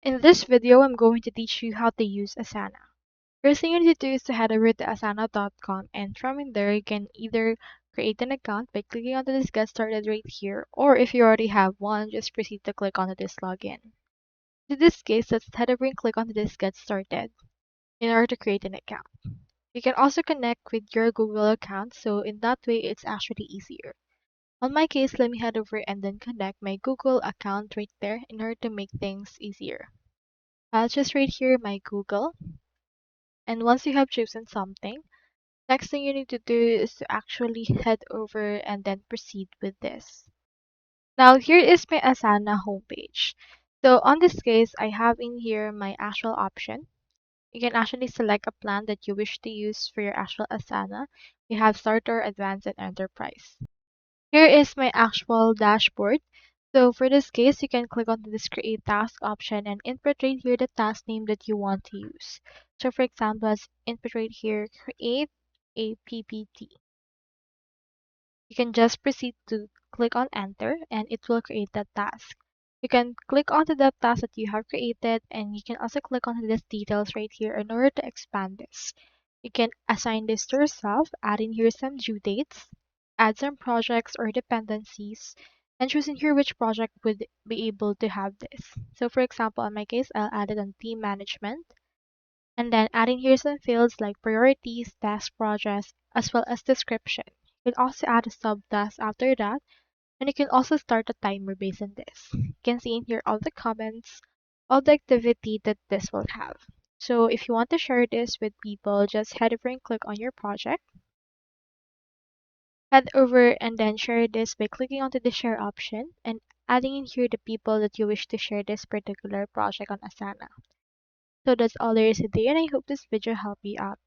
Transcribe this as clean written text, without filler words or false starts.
In this video, I'm going to teach you how to use Asana. First thing you need to do is to head over to asana.com, and from in there you can either create an account by clicking on this get started right here, or if you already have one, just proceed to click on this login. In this case, let's head over and click on this get started in order to create an account. You can also connect with your Google account, so in that way it's actually easier. On my case, let me head over and then connect my Google account right there in order to make things easier. I'll just right here my Google. And once you have chosen something, next thing you need to do is to actually head over and then proceed with this. Now here is my Asana homepage. So on this case, I have in here my actual option. You can actually select a plan that you wish to use for your actual Asana. We have Starter, Advanced, and Enterprise. Here is my actual dashboard. So for this case, you can click on this create task option and input right here the task name that you want to use. So for example, let's input right here, create a PPT. You can just proceed to click on enter and it will create that task. You can click onto the task that you have created, and you can also click on this details right here in order to expand this. You can assign this to yourself, add in here some due dates, add some projects or dependencies, and choose in here which project would be able to have this. So for example, in my case, I'll add it on team management, and then adding here some fields like priorities, task projects, as well as description. You can also add a subtask after that, and you can also start a timer based on this. You can see in here all the comments, all the activity that this will have. So if you want to share this with people, just head over and click on your project. Head over and then share this by clicking onto the share option and adding in here the people that you wish to share this particular project on Asana. So that's all there is today, and I hope this video helped you out.